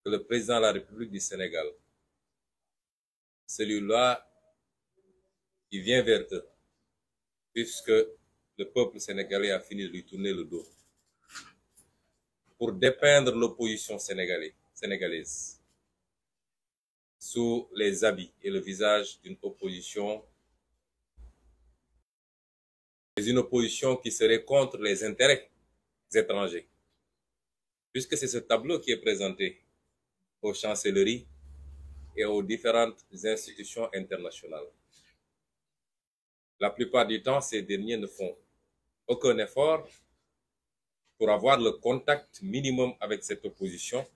que le président de la République du Sénégal, celui-là qui vient vers eux, puisque le peuple sénégalais a fini de lui tourner le dos, pour dépeindre l'opposition sénégalaise sous les habits et le visage d'une opposition, mais une opposition qui serait contre les intérêts étrangers, puisque c'est ce tableau qui est présenté aux chancelleries et aux différentes institutions internationales. La plupart du temps, ces derniers ne font aucun effort pour avoir le contact minimum avec cette opposition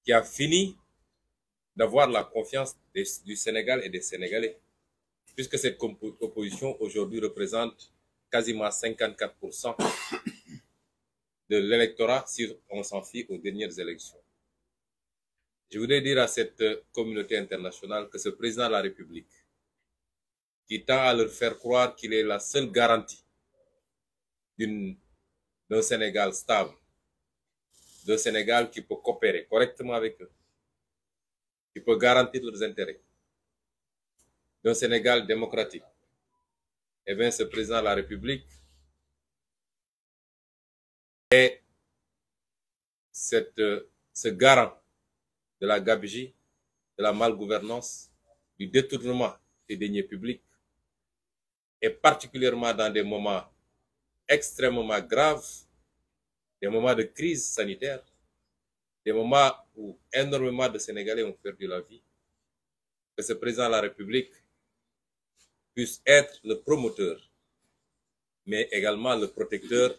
qui a fini d'avoir la confiance du Sénégal et des Sénégalais, puisque cette opposition aujourd'hui représente quasiment 54% de l'électorat si on s'en fie aux dernières élections. Je voudrais dire à cette communauté internationale que ce président de la République, qui tend à leur faire croire qu'il est la seule garantie d'un Sénégal stable, d'un Sénégal qui peut coopérer correctement avec eux, qui peut garantir leurs intérêts, d'un Sénégal démocratique. Eh bien, ce président de la République est ce garant de la gabegie, de la malgouvernance, du détournement des deniers publics, et particulièrement dans des moments extrêmement graves, des moments de crise sanitaire, des moments où énormément de Sénégalais ont perdu la vie, que ce président de la République puisse être le promoteur, mais également le protecteur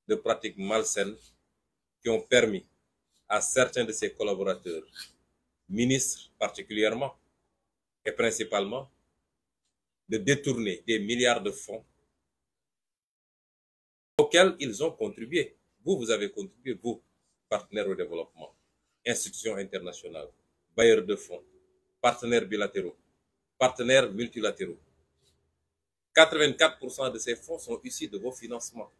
de pratiques malsaines qui ont permis à certains de ses collaborateurs, ministres particulièrement et principalement, de détourner des milliards de fonds auxquels ils ont contribué. Vous avez contribué, vous, partenaires au développement, institutions internationales, bailleurs de fonds, partenaires bilatéraux, partenaires multilatéraux. 84% de ces fonds sont issus de vos financements.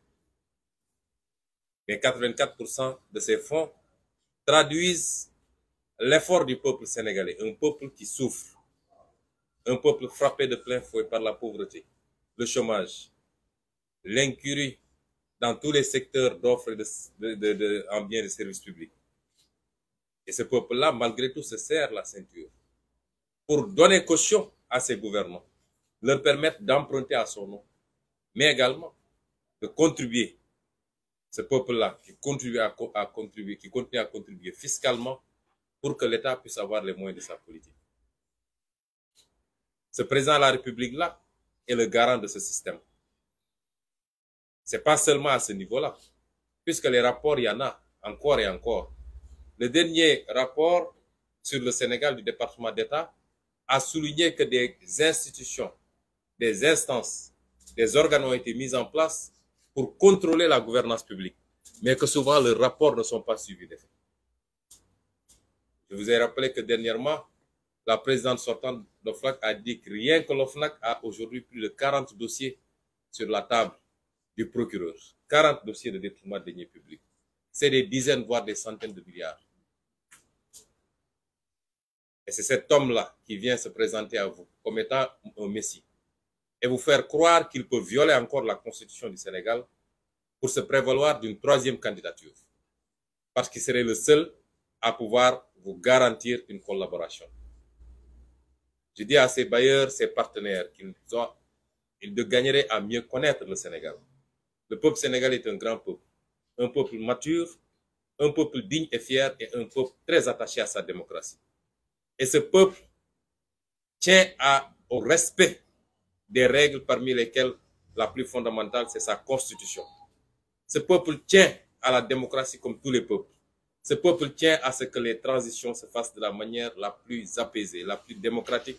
Mais 84% de ces fonds traduisent l'effort du peuple sénégalais, un peuple qui souffre, un peuple frappé de plein fouet par la pauvreté, le chômage, l'incurie dans tous les secteurs d'offres en biens et services publics. Et ce peuple-là, malgré tout, se serre la ceinture pour donner caution à ses gouvernants, leur permettre d'emprunter à son nom, mais également de contribuer. Ce peuple-là qui continue à contribuer fiscalement pour que l'État puisse avoir les moyens de sa politique. Ce président de la République-là est le garant de ce système. Ce n'est pas seulement à ce niveau-là, puisque les rapports, il y en a encore et encore. Le dernier rapport sur le Sénégal du département d'État a souligné que des institutions, des instances, des organes ont été mis en place pour contrôler la gouvernance publique, mais que souvent leurs rapports ne sont pas suivis d'effet. Je vous ai rappelé que dernièrement, la présidente sortante de l'OFNAC a dit que rien que l'OFNAC a aujourd'hui plus de 40 dossiers sur la table du procureur. 40 dossiers de détournement de deniers publics. C'est des dizaines, voire des centaines de milliards. Et c'est cet homme-là qui vient se présenter à vous comme étant un messie et vous faire croire qu'il peut violer encore la Constitution du Sénégal pour se prévaloir d'une troisième candidature. Parce qu'il serait le seul à pouvoir vous garantir une collaboration. Je dis à ces bailleurs, ces partenaires, qu'ils gagneraient à mieux connaître le Sénégal. Le peuple sénégalais est un peuple mature, un peuple digne et fier et un peuple très attaché à sa démocratie. Et ce peuple tient au respect des règles parmi lesquelles la plus fondamentale, c'est sa constitution. Ce peuple tient à la démocratie comme tous les peuples. Ce peuple tient à ce que les transitions se fassent de la manière la plus apaisée, la plus démocratique,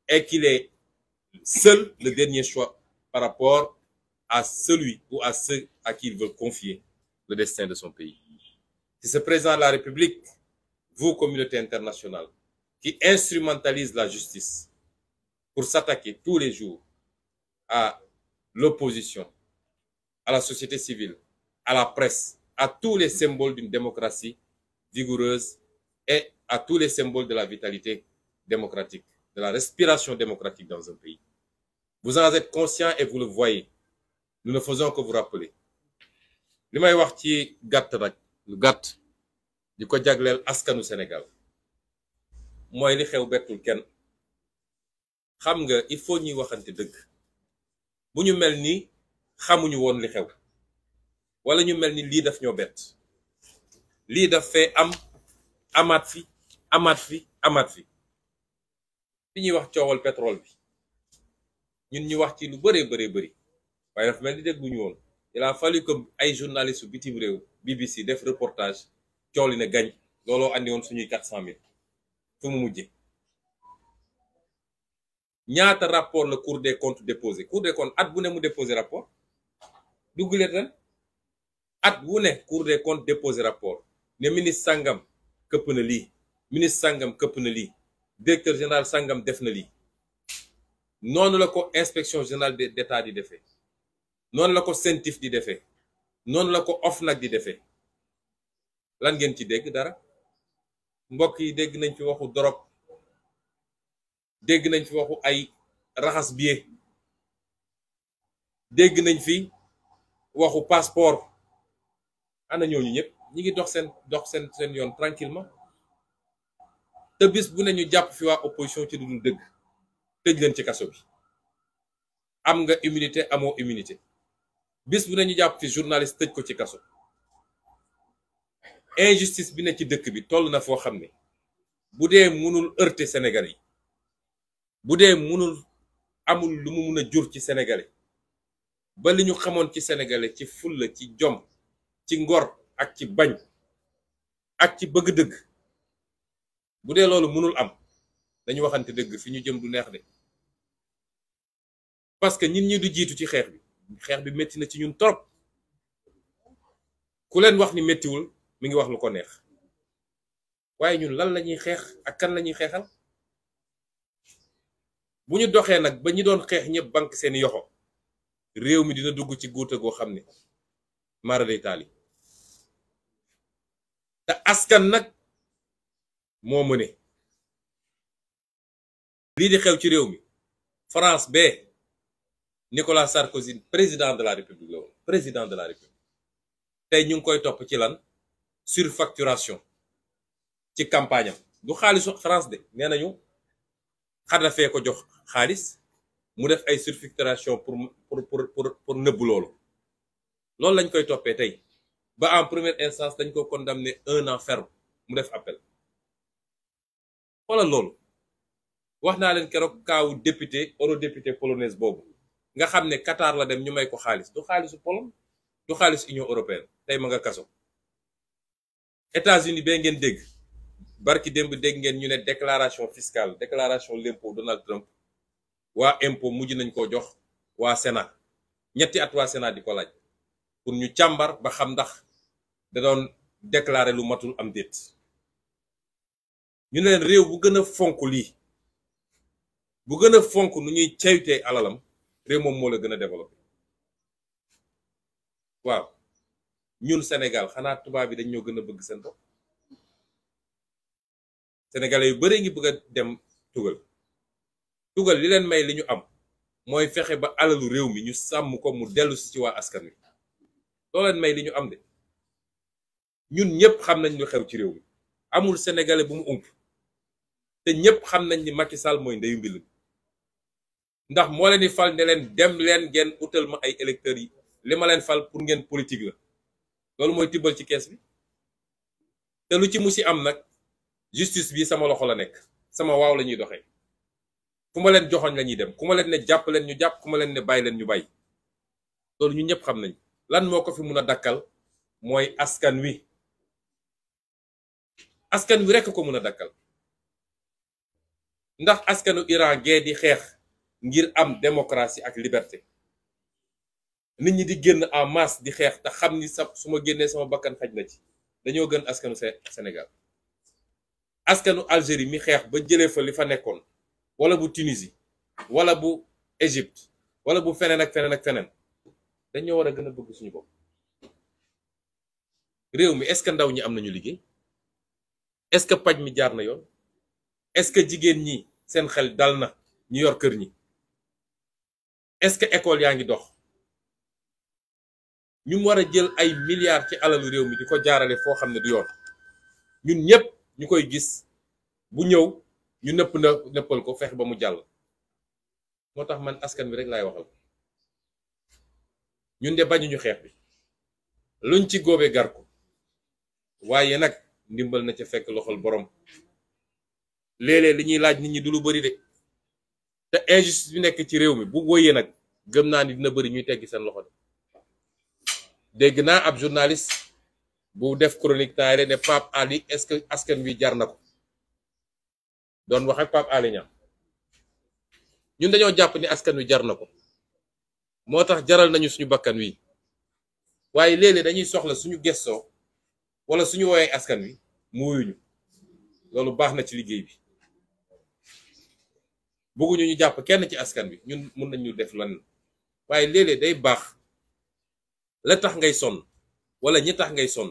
et qu'il est seul le dernier choix par rapport à celui ou à ceux à qui il veut confier le destin de son pays. C'est ce président de la République, vous, communauté internationale, qui instrumentalise la justice pour s'attaquer tous les jours à l'opposition, à la société civile, à la presse, à tous les symboles d'une démocratie vigoureuse et à tous les symboles de la vitalité démocratique, de la respiration démocratique dans un pays. Vous en êtes conscient et vous le voyez. Nous ne faisons que vous rappeler. li may wax ci gàtt nag lu gàtt di ko jagleel askanu Sénégal mooy li xew bettul kenn. xam nga il faut ñuy waxante dëgg. bu ñu mel ni xamuñu woon li xew wala ñu mel ni lii daf ñoo bett. lii daf fee am amaat fi fi ñuy wax coowal pétrole bi ñun ñu wax ci lu bëree bëri waaye dafa mel ni dégguñu woon. il a fallu que ay journalistes bitim réew BBC def reportage coow li ne gañ looloo andi woon suñuy 400 000 fu mu mujje ñaata rapport la Cour des comptes déposé. Cour des comptes at bu ne mu déposé rapport dugguleet ren at bu ne Cour des comptes déposé rapport ne ministre sangam këpp na lii, ministre sangam këpp na lii, directeur général sangam def na lii. noonu la ko inspection générale d'État di defee, noonu la ko CENTIF di defee, noonu la ko OFNAC di defee. lan ngeen ci dégg dara? mbokk yi dégg nañ fi waxu drogue, dégg nañ fi waxu ay raxas billet, dégg nañ fi waxu passeport. ana ñooñu ñëpp ñi ngi dox seen yoon tranquillement. te bis bu ne ñu jàpp fi waa opposition ci dudul dëgg tëj leen ci kaso bi. am nga immunité amoo immunité. bis bu ne ñu jàpp fi journaliste tëj ko ci kaso. injustice bi ne ci dëkk bi toll na foo xam ne bu dee mënul heurter Sénégalais yi, bu dee mënul amul lu mu mun a jur ci Sénégalais ba li ñu xamoon ci Sénégalais ci fulla, ci jom, ci ngor ak ci bañ ak ci bëgg dëgg, bu dee loolu mënul am dañu waxante dëgg fi ñu jëm du neex de. parce que ñun ñi du jiitu ci xeex bi métti na ci ñun trop. ku leen wax ni méttiwul mi ngi wax lu ko neex. waaye ñun lan la ñuy xeex ak kan la ñuy xeexal? bu ñu doxee nag ba ñi doon xeex ñëpp banque seeni yoxo réew mi dina dugg ci guuta goo xam ne mara day taali. te askan nag moo mëne. lii di xew ci réew mi France bee Nicolas Sarkozy président de la République la woon, président de la République. tey ñu ngi koy topp ci lan? surfacturation ci campagne am. du xaalisu France de, nee nañu Xadafee ko jox xaalis mu def ay surfacturation pour nëbbu loolu. loolu lañ koy toppee tey ba en première instance dañ ko condamné 1 an ferme mu def appel. xoolal loolu. wax naa leen keroog kaawu député eurodéputé polonaise boobu nga xam ne Qatar la dem ñu may ko xaalis. du xaalisu Pologne, du xaalis Union européenne. tey ma nga kaso. États-Unis bee ngeen dégg barki démb dégg ngeen ñu ne déclaration fiscale, déclaration l'impôt Donald Trump waa impôt mujj nañ koo jox waa Sénat. ñetti at waa Sénat di ko laaj pour ñu càmbar ba xam ndax da doon déclarer lu matul am déet. ñu ne leen réew bu gën a fonk lii, bu gën a fonk nu ñuy caytee alalam, réew moom moo la gën a développé. waaw ñun Sénégal xanaa tubaab bi dañ ñoo gën a bëgg seen bopp. sénégalais yu bare ngi bëgg a dem tugal li leen may li ñu am mooy fexe ba alalu réew mi ñu sàmm ko mu dellu si ci waa askan wi. loo leen may li ñu am de. ñun ñëpp xam nañ lu xew ci réew mi, amul sénégalais bu mu ump. te ñëpp xam nañ ni Macky Sall mooy ndeyu mbil. ndax moo leen di fal ne leen dem leen ngeen utal ma ay électeurs yi, li ma leen fal pour ngeen politique la. loolu mooy tibbal ci kees bi. te lu ci musi am nag justice bi sama loxo la nekk, sama waaw la ñuy doxee. fu ma leen joxoñ la ñuy dem, ku ma leen ne jàpp leen ñu jàpp, ku ma leen ne bàyyi leen ñu bàyyi. loolu ñu ñëpp xam nañ. lan moo ko fi mun a dakkal mooy askan wi. askan wi rekk ko mun a dakkal. ndax askanu Iran gee di xeex ngir am démocratie ak liberté, nit ñi di génn en masse di xeex te xam ni su ma génnee sama bakkan xaj na ci, dañoo gën askanu Sénégal. askanu Algérie mi xeex ba jëlee fa li fa nekkoon, wala bu Tunisie wala bu Égypte wala bu feneen ak feneen ak feneen, dañoo war a gën a bëgg suñu bopp. réew mi est-ce que ndaw ñi am nañu liggéey? est-ce que paj mi jaar na yoon est-ce que jigéen ñi seen xel dal na ñu yor kër ñi est-ce que école yaa ngi dox ñu war a jël ay milliards ci alalu réew mi di ko jaarale foo xam ne du yoon ñun ñëpp ñu koy gis bu ñëw ñu nëppal ko fexe ba mu jàll moo tax man askan bi rek laay waxal ñun de bañuñu xeex bi luñ ci góobe gar ko waaye nag ndimbal na ca fekk loxol borom léeg-léeg li ñuy laaj nit ñi du lu bari de te injustice bi nekk ci réew mi bu wóyee nag gëm naa ni dina bari ñuy teggi seen loxo de dégg naa ab journaliste bu def chronique temps ne Pape Ali est-ce que askan wi jar na ko doon wax ak Pape Ali Niang ñun dañoo jàpp ni askan wi jar na ko moo tax jaral nañu suñu bakkan wi waaye léeg-léeg dañuy soxla suñu gestoo wala suñu woowee askan wi mu wuyuñu loolu baax na ci liggéey bi bëgguñu ñu jàpp kenn ci askan wi ñun mun nañu def lan waaye léeg-léeg day baax la tax ngay sonn wala ñi tax ngay sonn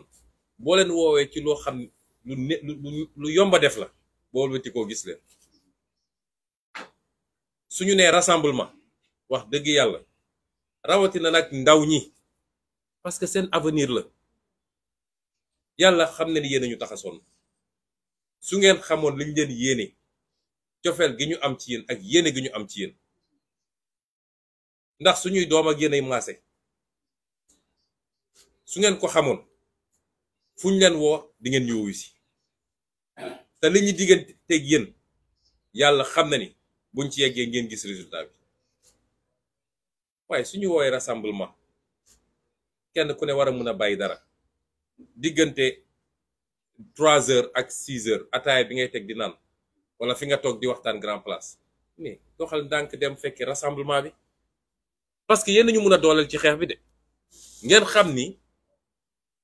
boo leen woowee ci loo xam lu yomba def la boo wëti koo gis leen suñu nee rassemblement wax dëgg yàlla rawatina nag ndaw ñi parce que seen avenir la yàlla xam ne ni yéen ñu tax a sonn su ngeen xamoon liñ leen yéene cofeel gi ñu am ci yéen ak yéene gi ñu am ci yéen ndax suñuy doom ak yéenay maase su ngeen ko xamoon fu ñu leen woo di ngeen ñu wuyu si te li ñu digganteeg yéen yàlla xam na ni buñ ci yeggee ngeen gis résultat bi waaye suñu woowee rassemblement kenn ku ne war a mën a bàyyi dara diggante 3 heures ak 6 heures ataaya bi ngay teg di naan wala fi nga toog di waxtaan grand place mais doxal ndànk dem fekki rassemblement bi parce que yéen ñu mën a dooleel ci xeex bi de ngeen xam ni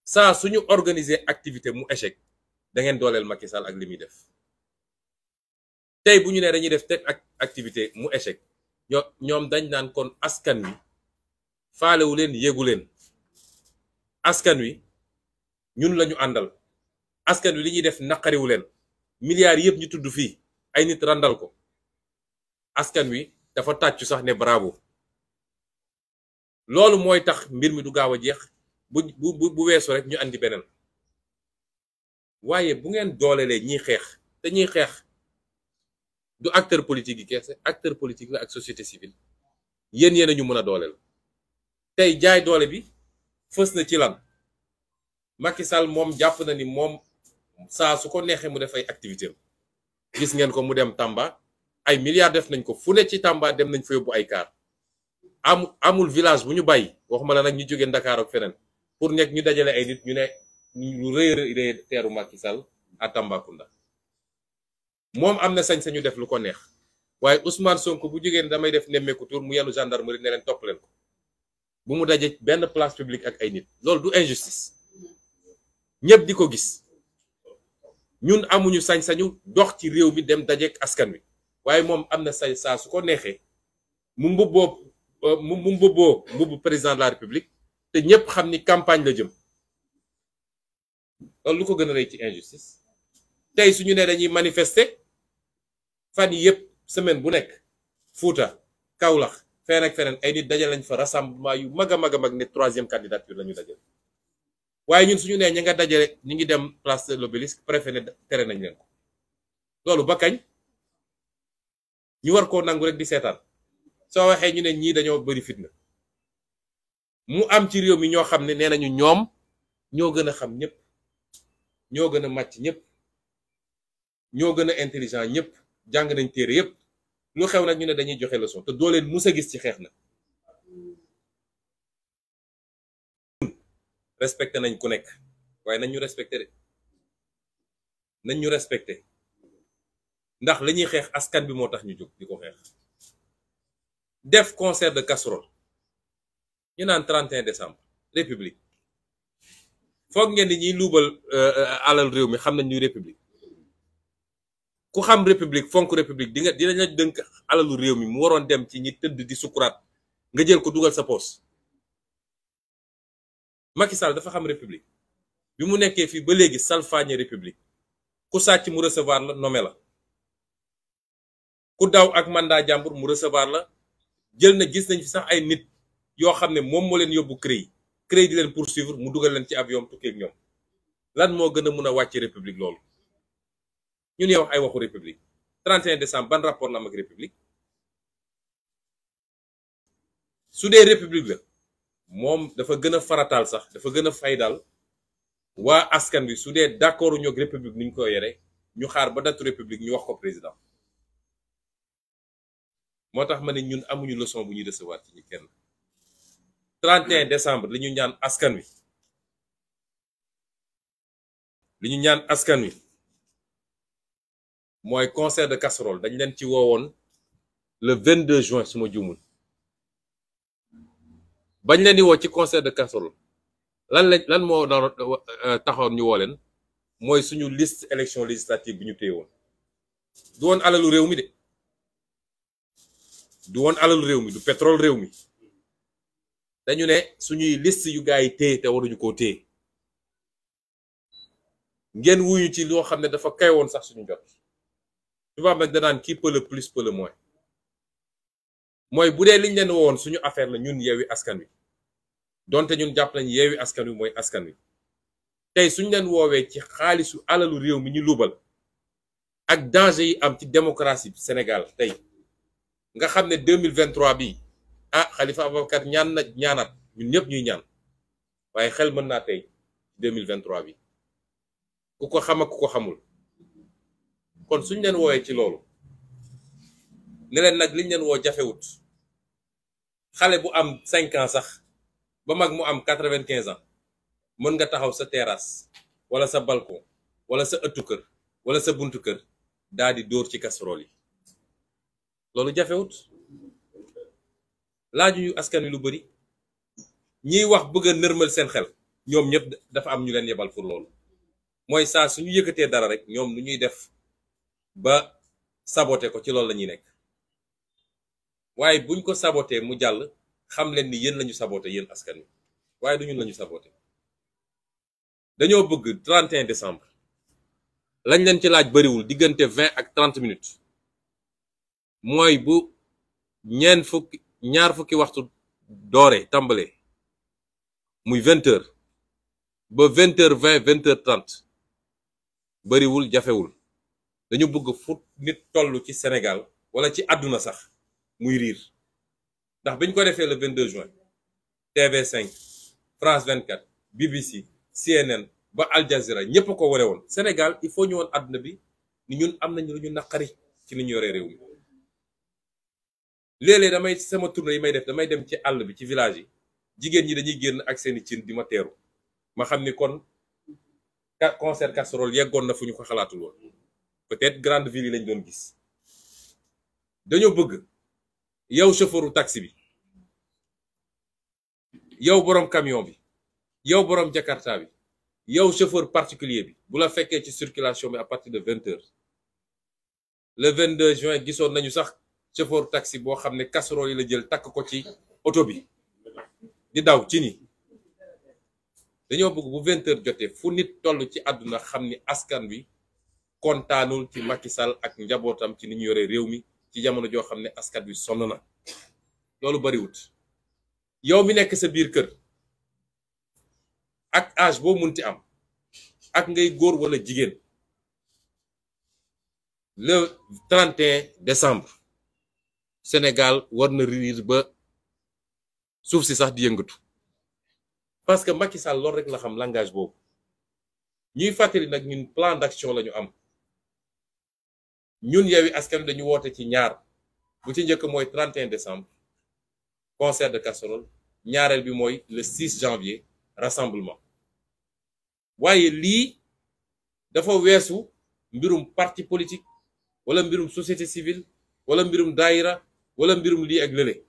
saa suñu organiser activité mu échec da ngeen dooleel Macky Sall ak li muy def tey bu ñu nee dañuy def teg ak activité mu échec ñoom dañ naan kon askan wi faalewu leen yéegu leen askan wi ñun lañu àndal askan wi li ñuy def naqariwu leen milliards yëpp ñu tudd fii ay nit randal ko askan wi dafa tàccu sax ne bravo loolu mooy tax mbir mi du gaaw a jeex bu weesu rek ñu andi beneen waaye bu ngeen doolelee ñiy xeex te ñiy xeex du acteur politique yi kese acteur politique la ak société civile yéen a ñu mën a dooleel tey jaay doole bi fës na ci lan Macky Sall moom jàpp na ni moom saa su ko neexee mu def ay activité gis ngeen ko mu dem Tamba ay milliards def nañ ko fu ne ci Tamba dem nañ fa yóbbu ay car amul village bu ñu bàyyi waxuma la nag ñu jógee Dakar ak feneen pour nekk ñu dajale ay nit ñu ne lu rëy teeru Macky Sall à Tambacounda moom am na sañ-sañu def lu ko neex waaye Ousmane Sonko bu jógee damay def nemmeeku tour mu yenu gendarmerie ne leen topp leen ko bu mu daje benn place publique ak ay nit loolu du injustice ñëpp di ko gis ñun amuñu sañ-sañu dox ci réew mi dem dajeek askan wi waaye moom am na say saa su ko neexee mu mbubboo mbubbu président de la république te ñëpp xam ni campagne la jëm loolu lu ko gën a rëy ci injustice tey suñu ne dañuy manifester fan yi yëpp semaine bu nekk Fuuta Kaolack feneen ak feneen ay nit dajal lañ fa rassemblement yu mag a mag ne 3e candidature la ñu dajal waaye ñun suñu nee ña nga dajale ñi ngi dem place de l'Obélisque préfet ne tere nañ leen ko loolu ba kañ ñu war koo nangu rek di seetaan soo waxee ñu ne ñii dañoo bari fitna mu am ci réew mi ñoo xam ne nee nañu ñoom ñoo gën a xam ñëpp ñoo gën a màcc ñëpp ñoo gën a intelligent ñëpp jàng nañ téere yëpp lu xew nag ñu ne dañuy joxe leçon te doo leen mus a gis ci xeex na respecté nañ ku nekk waaye nañ ñu respecté de nañ ñu respecté ndax la ñuy xeex askan bi moo tax ñu jóg di ko xeex def concert de casserole ñu naan 31 décembre république foog ngeen di ñuy luubal alal réew mi xam nañ ñuy république ku xam république fonk république dinañ la dënk alalu réew mi mu waroon dem ci ñi tëdd di sukuraat nga jël ko dugal sa poos Macky Sall dafa xam république bi mu nekkee fii ba léegi salfaañe république ku sàcc mu recevoir la nommé la ku daw ak mandat jàmbur mu recevoir la jël na gis nañ fi sax ay nit yoo xam ne moom moo leen yóbbu CREI di leen poursuivre mu dugal leen ci avion tukkee ak ñoom lan moo gën a mun a wàcc république loolu ñu ne wax ay waxu république 31 décembre ban rapport la am ak république su dee république la moom dafa gën a farataal sax dafa gën a faydaal waa askan wi su dee d'accord ñoog république ni ñu ko yore ñu xaar ba datu république ñu wax ko président moo tax ma ne ñun amuñu leçon bu ñuy recevoir ci ñu kenn 31 décembre li ñu ñaan askan wi mooy concert de casserole dañ leen ci woowoon le 22 juin su ma juumul bañ leen di woo ci concert de casserole lan moo doon taxoon ñu woo leen mooy suñu liste élection législative bi ñu téye woon du woon alalu réew mi de du woon alalu réew mi du pétrole réew mi dañu ne suñuy liste yu gaa yi téye te waruñu koo téye ngeen wuyu ci loo xam ne dafa kay woon sax suñu jot tubaab nag danaan qui peut le plus peut le moins mooy bu dee liñ leen woon suñu affaire la ñun Yewwi Askan Wi donte ñun jàpp nañ Yewwi Askan Wi mooy askan wi tey suñ leen woowee ci xaalisu alalu réew mi ñu lubal ak danger yi am ci démocratie Sénégal tey nga xam ne 2023 bi Khalifa Ababacar ñaanaat ñun ñëpp ñuy ñaan waaye xel mën naa tey 2023 bi ku ko xam ak ku ko xamul kon suñ leen woowee ci loolu ne leen nag liñ leen woo jafewut xale bu am 5 ans sax ba mag mu am 95 ans mën nga taxaw sa terrasse wala sa balcon wala sa ëttu kër wala sa buntu kër daal di dóor ci casserole yi loolu jafewut laaju ñu askan wi lu bari ñiy wax bëgg a nërmal seen xel ñoom ñëpp dafa am ñu leen yebal pour loolu mooy saa suñu yëkkatee dara rek ñoom lu ñuy def ba saboté ko ci loolu la ñuy nekk waaye buñ ko saboté mu jàll xam leen ni yéen lañu saboté yéen askan wi waaye du ñun lañu saboté dañoo bëgg 31 décembre lañ leen ci laaj bariwul diggante 20 ak 30 minutes mooy bu ñaar fukki waxtu doore tàmbale muy 20h ba 20h20 20h30 bariwul jafewul dañu bëgg fu nit toll ci Sénégal wala ci àdduna sax muy riir ndax biñ ko defee le 22 juin TV5 France 24 BBC CNN ba Al Jazeera ñépp ko wane woon Sénégal il faut ñu woon àdduna bi ni ñun am nañu lu ñu naqari ci ni ñu yoree réew mi léeg-léeg damay sama tournée yi may def damay dem ci àll bi ci village yi jigéen ñi dañuy génn ak seeni cin di ma teeru ma xam ni kon concert casserole yeggoon na fu ñu ko xalaatul woon peut-être grande ville yi lañ doon gis dañoo bëgg yow chauffeuru taxi bi yow boroom camion bi yow boroom jakarta bi yow chauffeur particulier bi bu la fekkee ci circulation bi à partir de 20h le 22 juin gisoon nañu sax chauffeur taxi boo xam ne casserole yi la jël takk ko ci oto bi di daw ci ni dañoo bëgg bu 20h jotee fu nit toll ci àdduna xam ni askan wi kontaanul ci Macky Sall ak njabootam ci ni ñu yore réew mi ci jamono joo xam ne askan wi sonn na loolu bariwut yow mi nekk sa biir kër ak âge boo munti am ak ngay góor wala jigéen le 31 décembre Sénégal war na riir ba suuf si sax di yëngatu parce que Macky Sall loolu rek la xam langage boobu ñuy fàttali nag ñun plan d'action la ñu am ñun Yewwi Askan Wi dañu woote ci ñaar bu ci njëkk mooy 31 décembre concert de casserole ñaareel bi mooy le 6 janvier rassemblement waaye lii dafa weesu mbirum parti politique wala mbirum société civile wala mbirum daayira wala mbirum lii ak lële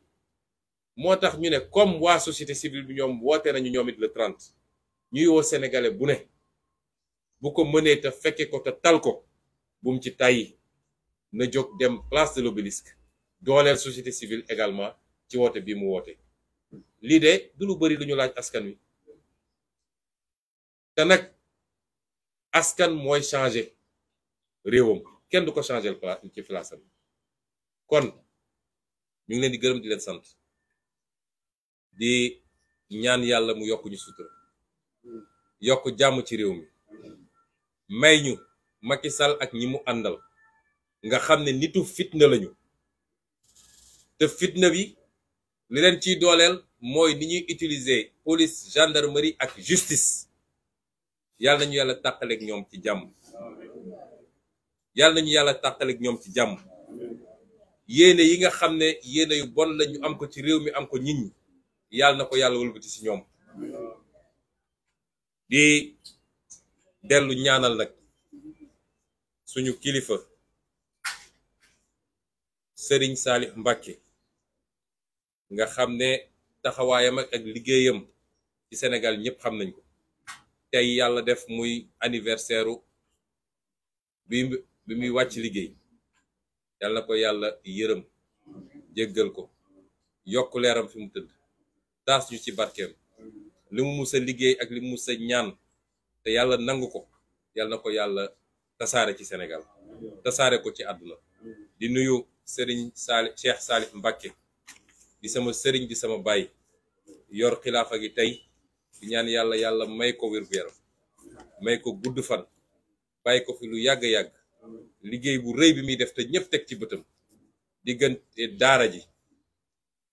moo tax ñu ne comme waa société civile bi ñoom woote nañu ñoom it le 30 ñuy woo sénégalais bu ne bu ko mënee te fekke ko te tal ko bum ci tàyyi na jóg dem place de l'Obélisque dooleel société civile également ci woote bi mu woote lii de du lu bari lu ñu laaj askan wi te nag askan mooy changer réewam kenn du ko changer ci place am kon ñu ngi leen di gërëm di leen sant di ñaan yàlla mu yokk ñu sutura yokk jàmm ci réew mi may ñu Macky Sall ak ñi mu àndal nga xam ne nitu fitna lañu te fitna bi li leen ciy dooleel mooy ni ñuy utiliser police gendarmerie ak justice yàlla nañu yàlla tàqaleeg ñoom ci jàmm yàlla nañu yàlla tàqaleeg ñoom ci jàmm yéene yi nga xam ne yéene yu bon la ñu am ko ci réew mi am ko nit ñi yàlla na ko yàlla wëlbati ci ñoom di dellu ñaanal nag suñu kilifa Serigne Salif Mbacké nga xam ne taxawaayam ak liggéeyam ci Sénégal ñëpp xam nañ ko tey yàlla def muy anniversaire bi muy wàcc liggéey yàlla na ko yàlla yërëm jéggal ko yokk leeram fi mu tëdd taas ñu ci barkeem li mu musa liggéey ak li mu musa ñaan te yàlla nangu ko yàlla na ko yàlla tasaare ci Sénégal tasaare ko ci àdduna di nuyu Serigne Cheikh Salif Mbacké di sama sëriñ di sama baay yor xilaafa gi tey di ñaan yàlla may ko wér-gu-yaram may ko gudd fan bàyyi ko fi lu yàgg-yàgg liggéey bu rëy bi muy def te ñëpp teg ci bëtam diggante daara ji